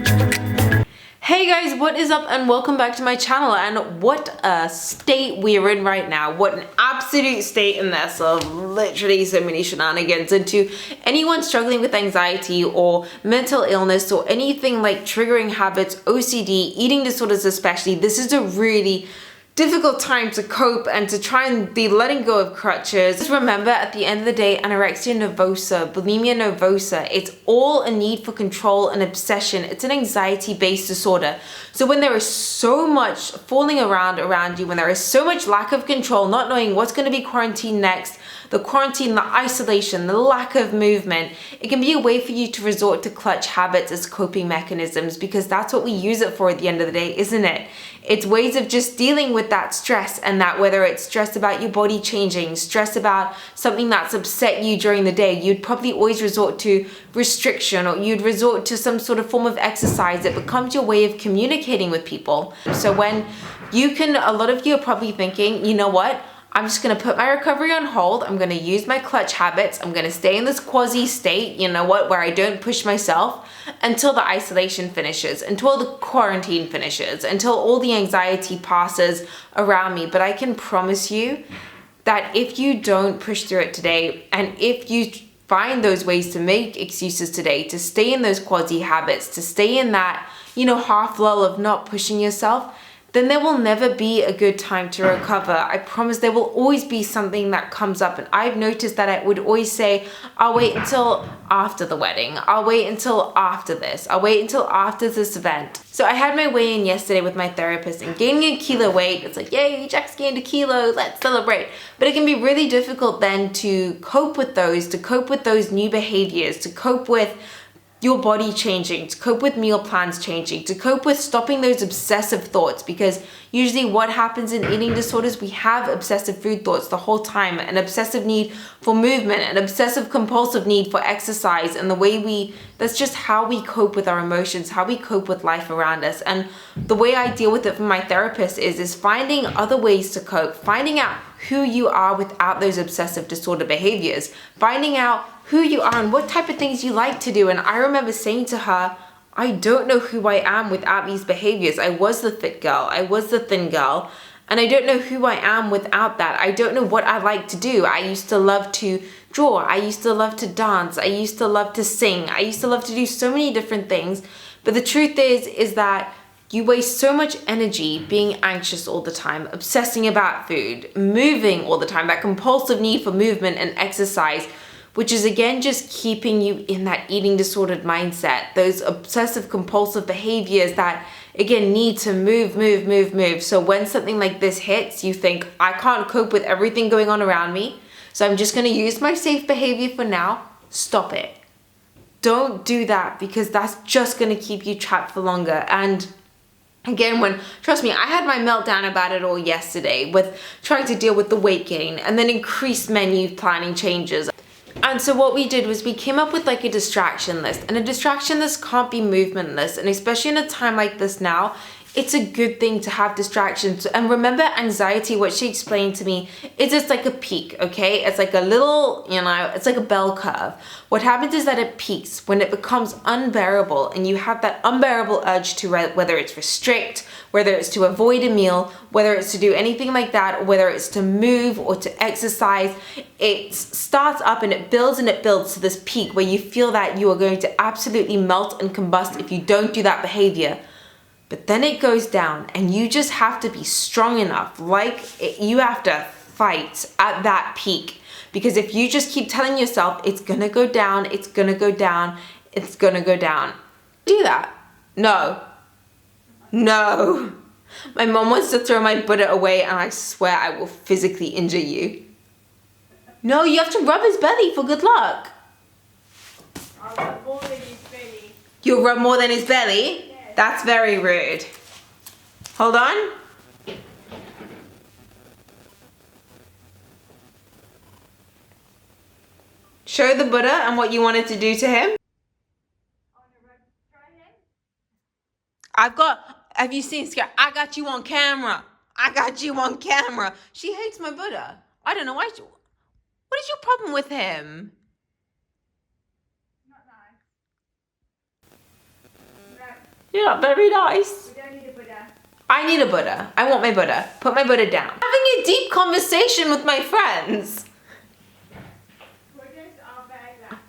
Hey guys, what is up and welcome back to my channel. And what a state we're in right now. What an absolute state in this of literally so many shenanigans. And to anyone struggling with anxiety or mental illness or anything like triggering habits, OCD, eating disorders especially, this is a really difficult time to cope and to try and be letting go of crutches. Just remember, at the end of the day, anorexia nervosa, bulimia nervosa, it's all a need for control and obsession. It's an anxiety-based disorder. So when there is so much falling around you, when there is so much lack of control, not knowing what's going to be quarantined next, the quarantine, the isolation, the lack of movement, it can be a way for you to resort to clutch habits as coping mechanisms, because that's what we use it for at the end of the day, isn't it? It's ways of just dealing with that stress, and that whether it's stress about your body changing, stress about something that's upset you during the day, you'd probably always resort to restriction, or you'd resort to some sort of form of exercise. It becomes your way of communicating with people. So when you can, a lot of you are probably thinking, you know what? I'm just going to put my recovery on hold. I'm going to use my clutch habits. I'm going to stay in this quasi state, you know what, where I don't push myself until the isolation finishes, until the quarantine finishes, until all the anxiety passes around me. But I can promise you that if you don't push through it today, and if you find those ways to make excuses today, to stay in those quasi habits, to stay in that, half lull of not pushing yourself, then there will never be a good time to recover. I promise there will always be something that comes up. And I've noticed that I would always say, I'll wait until after the wedding. I'll wait until after this. I'll wait until after this event. So I had my weigh-in yesterday with my therapist, and gaining a kilo weight, it's like, yay, Jack's gained a kilo, let's celebrate. But it can be really difficult then to cope with those new behaviors, to cope with your body changing, to cope with meal plans changing, to cope with stopping those obsessive thoughts. Because usually what happens in eating disorders, we have obsessive food thoughts the whole time, an obsessive need for movement, an obsessive compulsive need for exercise, and that's just how we cope with our emotions, how we cope with life around us. And the way I deal with it from my therapist is finding other ways to cope, finding out who you are without those obsessive disorder behaviors, finding out who you are and what type of things you like to do. And I remember saying to her, I don't know who I am without these behaviors. I was the fit girl, I was the thin girl, and I don't know who I am without that. I don't know what I like to do. I used to love to draw, I used to love to dance, I used to love to sing, I used to love to do so many different things. But the truth is that you waste so much energy being anxious all the time, obsessing about food, moving all the time, that compulsive need for movement and exercise, which is again just keeping you in that eating disordered mindset, those obsessive compulsive behaviors that again need to move. So when something like this hits, you think, I can't cope with everything going on around me, so I'm just going to use my safe behavior for now. Stop it. Don't do that, because that's just going to keep you trapped for longer. And again, trust me, I had my meltdown about it all yesterday with trying to deal with the weight gain and then increased menu planning changes. And so what we did was we came up with like a distraction list, and a distraction list can't be movementless. And especially in a time like this now, it's a good thing to have distractions. And remember, anxiety, what she explained to me, is just like a peak, okay? It's like a little, it's like a bell curve. What happens is that it peaks when it becomes unbearable, and you have that unbearable urge to, whether it's restrict, whether it's to avoid a meal, whether it's to do anything like that, or whether it's to move or to exercise. It starts up and it builds to this peak where you feel that you are going to absolutely melt and combust if you don't do that behavior. But then it goes down, and you just have to be strong enough, you have to fight at that peak. Because if you just keep telling yourself it's gonna go down, it's gonna go down, it's gonna go down, do that. No. My mom wants to throw my Buddha away, and I swear I will physically injure you. No, you have to rub his belly for good luck. I'll rub more than his belly. You'll rub more than his belly? Yes. That's very rude. Hold on. Show the Buddha and what you wanted to do to him. Have you seen Scare? I got you on camera. She hates my Buddha. I don't know why. What is your problem with him? Not nice. Yeah, very nice. We don't need a Buddha. I need a Buddha. I want my Buddha. Put my Buddha down. Having a deep conversation with my friends. Buddhas are very black.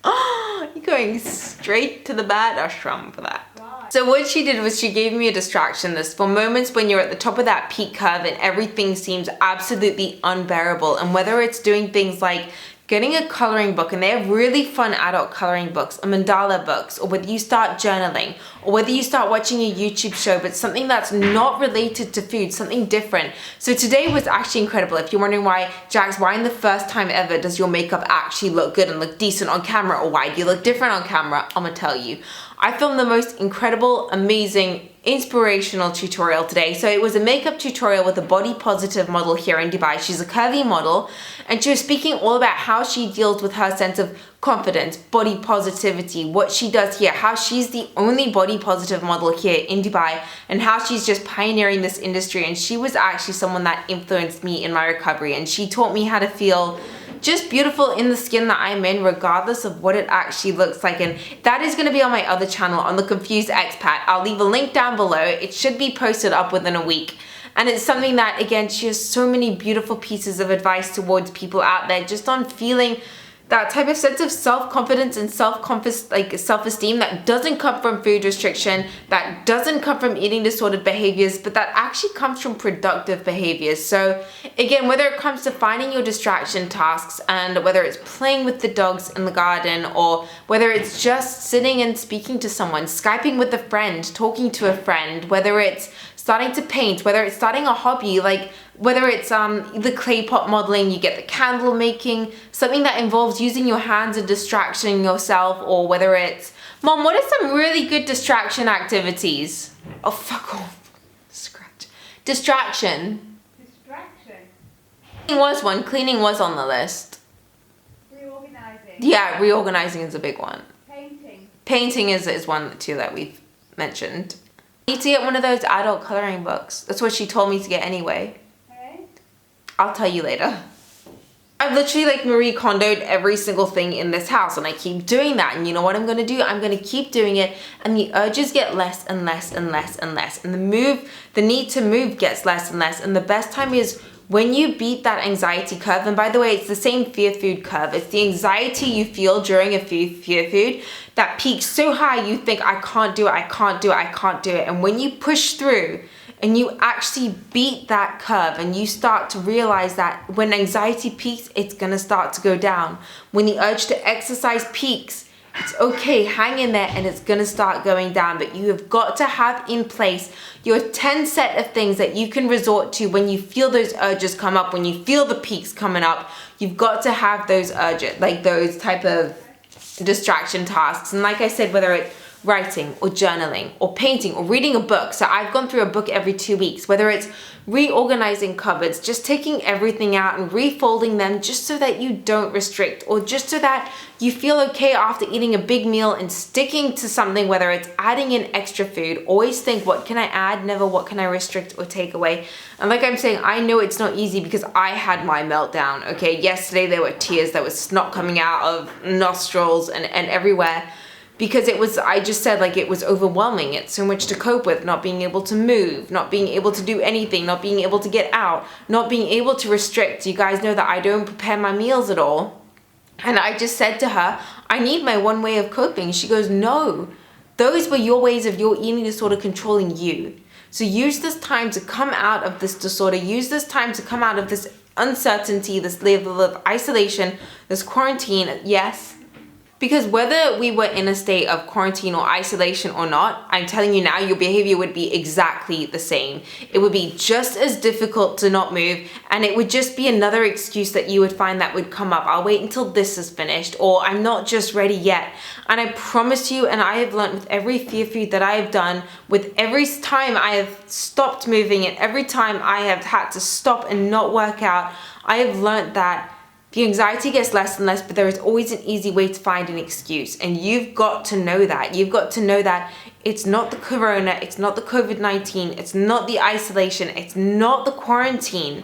Oh, you're going straight to the bad ashram for that. Why? So what she did was she gave me a distraction list for moments when you're at the top of that peak curve and everything seems absolutely unbearable. And whether it's doing things like getting a coloring book, and they have really fun adult coloring books, or mandala books, or whether you start journaling, or whether you start watching a YouTube show, but something that's not related to food, something different. So today was actually incredible. If you're wondering why, Jax, why in the first time ever does your makeup actually look good and look decent on camera, or why do you look different on camera? I'm gonna tell you. I filmed the most incredible, amazing, inspirational tutorial today. So it was a makeup tutorial with a body positive model here in Dubai. She's a curvy model, and she was speaking all about how she deals with her sense of confidence, body positivity, what she does here, how she's the only body positive model here in Dubai, and how she's just pioneering this industry. And she was actually someone that influenced me in my recovery, and she taught me how to feel just beautiful in the skin that I'm in, regardless of what it actually looks like. And that is going to be on my other channel, on the Confused Expat. I'll leave a link down below. It should be posted up within a week. And it's something that, again, she has so many beautiful pieces of advice towards people out there just on feeling that type of sense of self-confidence and self-esteem that doesn't come from food restriction, that doesn't come from eating disordered behaviors, but that actually comes from productive behaviors. So again, whether it comes to finding your distraction tasks, and whether it's playing with the dogs in the garden, or whether it's just sitting and speaking to someone, Skyping with a friend, talking to a friend, whether it's starting to paint, whether it's starting a hobby, like whether it's the clay pot modeling, you get the candle making, something that involves using your hands and distracting yourself, or whether it's, Mom, what are some really good distraction activities? Oh, fuck off. Scratch. Distraction. Distraction. Cleaning was on the list. Reorganizing. Yeah, reorganizing is a big one. Painting. Painting is one too that we've mentioned. I need to get one of those adult coloring books. That's what she told me to get anyway. Okay. I'll tell you later. I've literally like Marie Kondoed every single thing in this house, and I keep doing that. And you know what I'm gonna do? I'm gonna keep doing it, and the urges get less and less and less and less. And the need to move gets less and less. And the best time is when you beat that anxiety curve. And by the way, it's the same fear food curve. It's the anxiety you feel during a fear food that peaks so high you think, I can't do it, I can't do it, I can't do it. And when you push through and you actually beat that curve, and you start to realize that when anxiety peaks, it's gonna start to go down. When the urge to exercise peaks, it's okay, hang in there, and it's gonna start going down. But you have got to have in place your 10 set of things that you can resort to when you feel those urges come up, when you feel the peaks coming up. You've got to have those urges, like those type of distraction tasks. And like I said, whether it's writing or journaling or painting or reading a book. So I've gone through a book every 2 weeks, whether it's reorganizing cupboards, just taking everything out and refolding them just so that you don't restrict, or just so that you feel okay after eating a big meal and sticking to something, whether it's adding in extra food. Always think, what can I add? Never what can I restrict or take away? And like I'm saying, I know it's not easy because I had my meltdown, okay? Yesterday there were tears, there was snot coming out of nostrils and everywhere. Because I just said, like, it was overwhelming. It's so much to cope with, not being able to move, not being able to do anything, not being able to get out, not being able to restrict. You guys know that I don't prepare my meals at all. And I just said to her, I need my one way of coping. She goes, no, those were your ways of your eating disorder controlling you. So use this time to come out of this disorder. Use this time to come out of this uncertainty, this level of isolation, this quarantine. Yes. Because whether we were in a state of quarantine or isolation or not, I'm telling you now, your behavior would be exactly the same. It would be just as difficult to not move, and it would just be another excuse that you would find that would come up. I'll wait until this is finished, or I'm not just ready yet. And I promise you, and I have learned with every fear food that I have done, with every time I have stopped moving and every time I have had to stop and not work out, I have learned that the anxiety gets less and less, but there is always an easy way to find an excuse. And you've got to know that. You've got to know that it's not the corona, it's not the COVID-19, it's not the isolation, it's not the quarantine.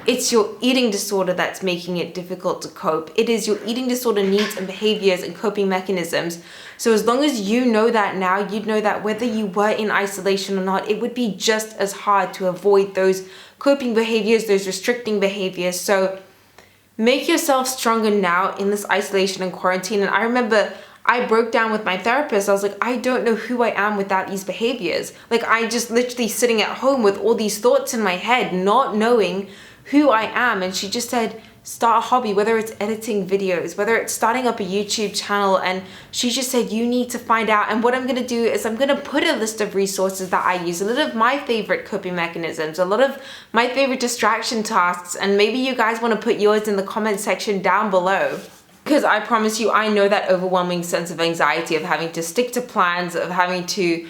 It's your eating disorder that's making it difficult to cope. It is your eating disorder needs and behaviors and coping mechanisms. So as long as you know that now, you'd know that whether you were in isolation or not, it would be just as hard to avoid those coping behaviors, those restricting behaviors. So make yourself stronger now in this isolation and quarantine. And I remember I broke down with my therapist. I was like, I don't know who I am without these behaviors. Like, I just literally sitting at home with all these thoughts in my head, not knowing who I am. And she just said, start a hobby, whether it's editing videos, whether it's starting up a YouTube channel. And she just said, you need to find out. And what I'm going to do is I'm going to put a list of resources that I use, a lot of my favorite coping mechanisms, a lot of my favorite distraction tasks. And maybe you guys want to put yours in the comment section down below. Because I promise you, I know that overwhelming sense of anxiety of having to stick to plans, of having to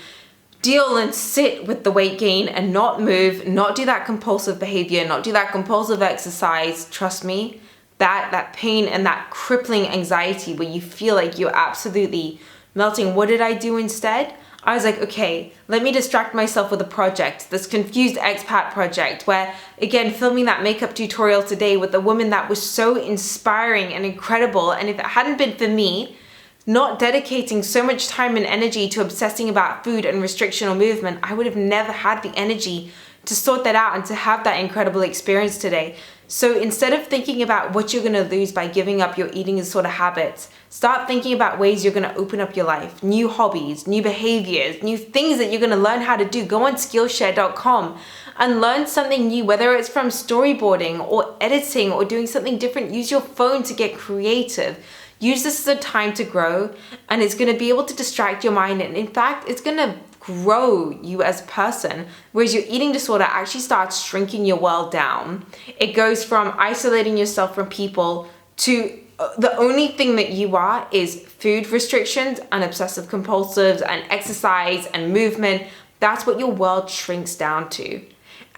deal and sit with the weight gain and not move, not do that compulsive behavior, not do that compulsive exercise. Trust me, that pain and that crippling anxiety where you feel like you're absolutely melting. What did I do instead? I was like, okay, let me distract myself with a project, this confused expat project, where, again, filming that makeup tutorial today with a woman that was so inspiring and incredible. And if it hadn't been for me not dedicating so much time and energy to obsessing about food and restriction or movement, I would have never had the energy to sort that out and to have that incredible experience today. So instead of thinking about what you're going to lose by giving up your eating disorder habits, start thinking about ways you're going to open up your life, new hobbies, new behaviors, new things that you're going to learn how to do. Go on Skillshare.com and learn something new, whether it's from storyboarding or editing or doing something different. Use your phone to get creative. Use this as a time to grow, and it's going to be able to distract your mind. And in fact, it's going to grow you as a person, whereas your eating disorder actually starts shrinking your world down. It goes from isolating yourself from people to the only thing that you are is food restrictions and obsessive compulsives and exercise and movement. That's what your world shrinks down to.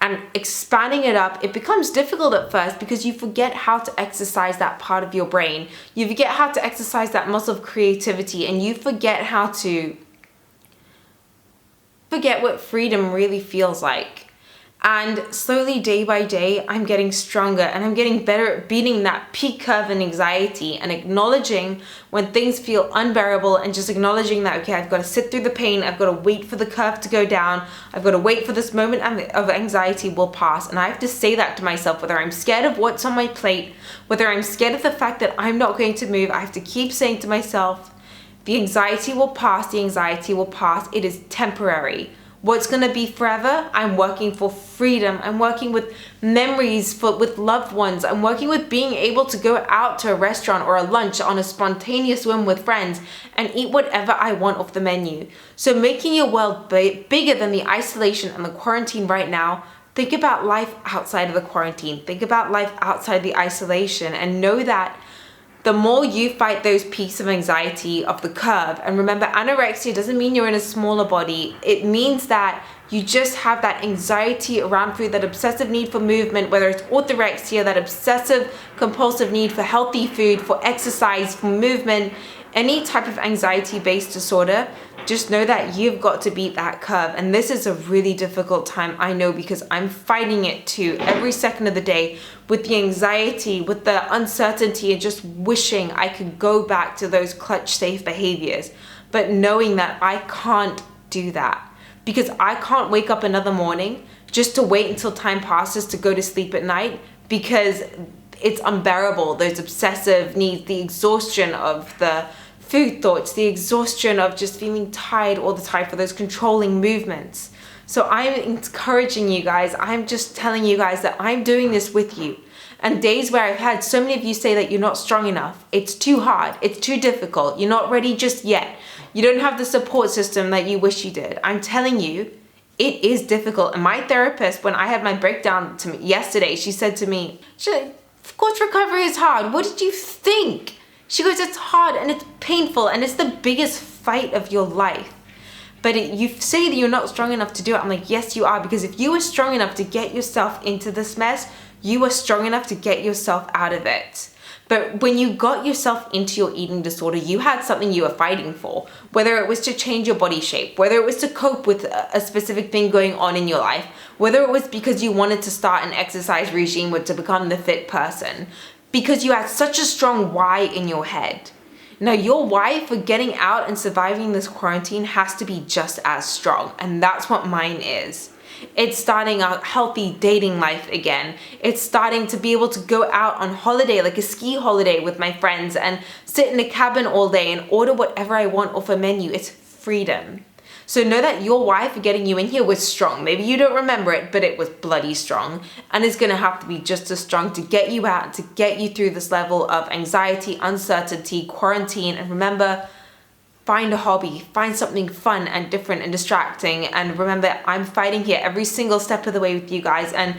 And expanding it up, it becomes difficult at first because you forget how to exercise that part of your brain. You forget how to exercise that muscle of creativity, and you forget how to forget what freedom really feels like. And slowly, day by day, I'm getting stronger and I'm getting better at beating that peak curve in anxiety and acknowledging when things feel unbearable and just acknowledging that, okay, I've got to sit through the pain. I've got to wait for the curve to go down. I've got to wait for this moment of anxiety will pass. And I have to say that to myself, whether I'm scared of what's on my plate, whether I'm scared of the fact that I'm not going to move, I have to keep saying to myself, the anxiety will pass, the anxiety will pass. It is temporary. What's going to be forever? I'm working for freedom. I'm working with memories with loved ones. I'm working with being able to go out to a restaurant or a lunch on a spontaneous whim with friends and eat whatever I want off the menu. So making your world bigger than the isolation and the quarantine right now, think about life outside of the quarantine. Think about life outside the isolation, and know that the more you fight those peaks of anxiety of the curve, and remember, anorexia doesn't mean you're in a smaller body. It means that you just have that anxiety around food, that obsessive need for movement, whether it's orthorexia, that obsessive compulsive need for healthy food, for exercise, for movement, any type of anxiety-based disorder. Just know that you've got to beat that curve. And this is a really difficult time, I know, because I'm fighting it too every second of the day with the anxiety, with the uncertainty, and just wishing I could go back to those clutch safe behaviors. But knowing that I can't do that, because I can't wake up another morning just to wait until time passes to go to sleep at night, because it's unbearable. Those obsessive needs, the exhaustion of the food thoughts, the exhaustion of just feeling tired all the time for those controlling movements. So I'm encouraging you guys. I'm just telling you guys that I'm doing this with you. And days where I've had so many of you say that you're not strong enough, it's too hard, it's too difficult, you're not ready just yet, you don't have the support system that you wish you did. I'm telling you, it is difficult. And my therapist, when I had my breakdown yesterday, she said to me, of course recovery is hard. What did you think? She goes, it's hard and it's painful and it's the biggest fight of your life. But you say that you're not strong enough to do it. I'm like, yes, you are. Because if you were strong enough to get yourself into this mess, you are strong enough to get yourself out of it. But when you got yourself into your eating disorder, you had something you were fighting for, whether it was to change your body shape, whether it was to cope with a specific thing going on in your life, whether it was because you wanted to start an exercise regime or to become the fit person, because you had such a strong why in your head. Now, your why for getting out and surviving this quarantine has to be just as strong, and that's what mine is. It's starting a healthy dating life again. It's starting to be able to go out on holiday, like a ski holiday with my friends, and sit in a cabin all day and order whatever I want off a menu. It's freedom. So know that your why for getting you in here was strong. Maybe you don't remember it, but it was bloody strong. And it's gonna have to be just as strong to get you out, to get you through this level of anxiety, uncertainty, quarantine. And remember, find a hobby, find something fun and different and distracting. And remember, I'm fighting here every single step of the way with you guys. And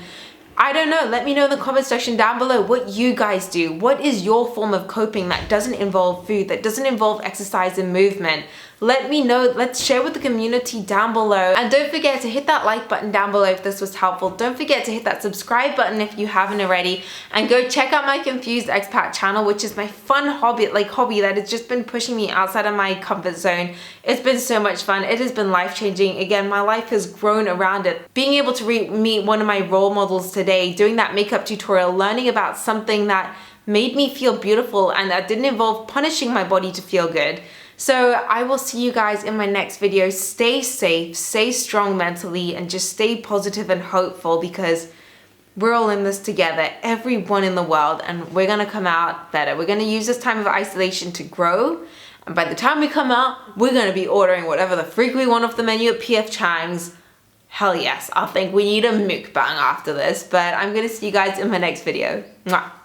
I don't know, let me know in the comment section down below what you guys do. What is your form of coping that doesn't involve food, that doesn't involve exercise and movement? Let me know. Let's share with the community down below. And don't forget to hit that like button down below if this was helpful. Don't forget to hit that subscribe button if you haven't already. And go check out my Confused Expat channel, which is my fun hobby that has just been pushing me outside of my comfort zone. It's been so much fun. It has been life-changing. Again, my life has grown around it. Being able to meet one of my role models today, doing that makeup tutorial, learning about something that made me feel beautiful and that didn't involve punishing my body to feel good. So I will see you guys in my next video. Stay safe, stay strong mentally, and just stay positive and hopeful, because we're all in this together, everyone in the world, and we're gonna come out better. We're gonna use this time of isolation to grow, and by the time we come out, we're gonna be ordering whatever the freak we want off the menu at PF Chang's. Hell yes, I think we need a mukbang after this, but I'm gonna see you guys in my next video. Mwah.